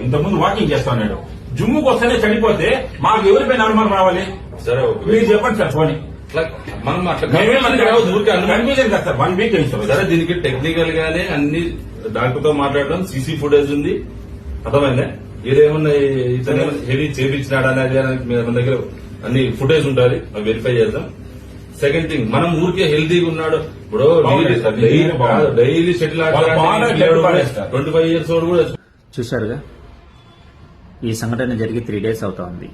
ఇంతకుముందు వాకింగ్ చేస్తా ఉన్నాడు. జిమ్ముకు వస్తేనే చనిపోతే మాకు ఎవరిపైన అనుమానం రావాలి? సరే మీరు చెప్పండి సార్ పోనీ. మనం అట్లా కన్ఫ్యూజన్ కదా సార్. 1 వీక్ అయింది. సరే దీనికి టెక్నికల్ గానే అన్ని డాక్టర్ తో మాట్లాడడం, సీసీ ఫుటేజ్ ఉంది, అర్థమైందా? ఇదేమన్నా ఇతను హెవీ చేపించినాడా అనేది మన దగ్గర అన్ని ఫుటేజ్ ఉంటుంది, అవి వెరిఫై చేద్దాం. సెకండ్ థింగ్, మనం ఊరికే హెల్తీగా ఉన్నాడు ఇప్పుడు డైలీ షటిల్ 25 years ఓల్డ్ కూడా. చూశారుగా, ఈ సంఘటన జరిగి 3 days అవుతా ఉంది.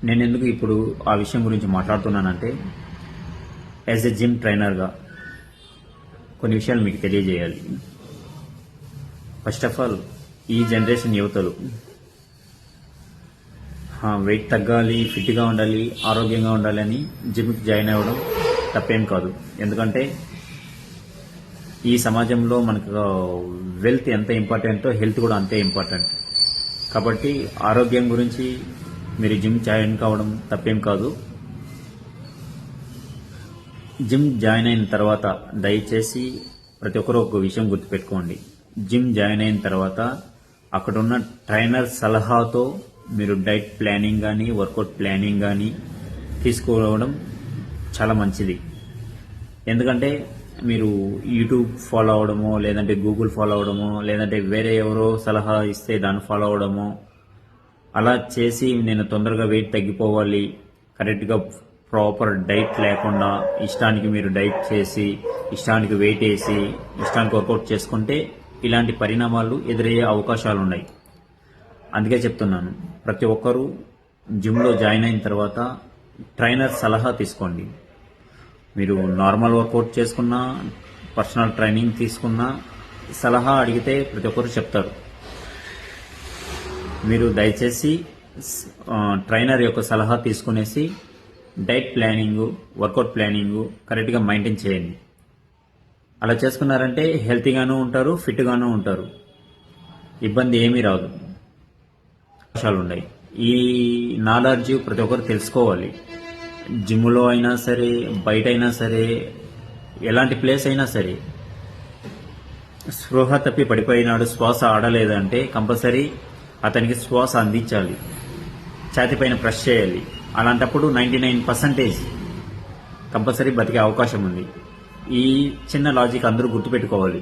నేను ఎందుకు ఇప్పుడు ఆ విషయం గురించి మాట్లాడుతున్నానంటే, యాజ్ ఎ జిమ్ ట్రైనర్గా కొన్ని విషయాలు మీకు తెలియజేయాలి. ఫస్ట్ ఆఫ్ ఆల్, ఈ జనరేషన్ యువతలు వెయిట్ తగ్గాలి, ఫిట్గా ఉండాలి, ఆరోగ్యంగా ఉండాలి అని జిమ్కి జాయిన్ అవ్వడం తప్పేం కాదు. ఎందుకంటే ఈ సమాజంలో మనకు వెల్త్ ఎంత ఇంపార్టెంటో హెల్త్ కూడా అంతే ఇంపార్టెంట్. కాబట్టి ఆరోగ్యం గురించి మీరు జిమ్ జాయిన్ కావడం తప్పేం కాదు. జిమ్ జాయిన్ అయిన తర్వాత దయచేసి ప్రతి ఒక్కరూ ఒక విషయం గుర్తుపెట్టుకోండి. జిమ్ జాయిన్ అయిన తర్వాత అక్కడున్న ట్రైనర్ సలహాతో మీరు డైట్ ప్లానింగ్ కానీ వర్కౌట్ ప్లానింగ్ కానీ తీసుకోవడం చాలా మంచిది. ఎందుకంటే మీరు యూట్యూబ్ ఫాలో అవడమో, లేదంటే గూగుల్ ఫాలో అవడమో, లేదంటే వేరే ఎవరో సలహా ఇస్తే దాన్ని ఫాలో అవడమో, అలా చేసి నేను తొందరగా వెయిట్ తగ్గిపోవాలి, కరెక్ట్గా ప్రాపర్ డైట్ లేకుండా ఇష్టానికి మీరు డైట్ చేసి, ఇష్టానికి వెయిట్ వేసి, ఇష్టానికి వర్కౌట్ చేసుకుంటే ఇలాంటి పరిణామాలు ఎదురయ్యే అవకాశాలు ఉన్నాయి. అందుకే చెప్తున్నాను, ప్రతి ఒక్కరూ జిమ్లో జాయిన్ అయిన తర్వాత ట్రైనర్ సలహా తీసుకోండి. మీరు నార్మల్ వర్కౌట్ చేసుకున్నా, పర్సనల్ ట్రైనింగ్ తీసుకున్నా, సలహా అడిగితే ప్రతి ఒక్కరు చెప్తారు. మీరు దయచేసి ట్రైనర్ యొక్క సలహా తీసుకునేసి డైట్ ప్లానింగ్, వర్కౌట్ ప్లానింగ్ కరెక్ట్గా మెయింటైన్ చేయండి. అలా చేసుకున్నారంటే హెల్తీగానూ ఉంటారు, ఫిట్గానూ ఉంటారు, ఇబ్బంది ఏమీ రాదు. అవకాశాలు ఉన్నాయి. ఈ నాలెడ్జ్ ప్రతి ఒక్కరు తెలుసుకోవాలి. జిమ్లో అయినా సరే, బయట అయినా సరే, ఎలాంటి ప్లేస్ అయినా సరే, స్పృహ తప్పి పడిపోయినాడు, శ్వాస ఆడలేదంటే కంపల్సరీ అతనికి శ్వాస అందించాలి, ఛాతీపైన ప్రెస్ చేయాలి. అలాంటప్పుడు 99% కంపల్సరీ బతికే అవకాశం ఉంది. ఈ చిన్న లాజిక్ అందరూ గుర్తుపెట్టుకోవాలి.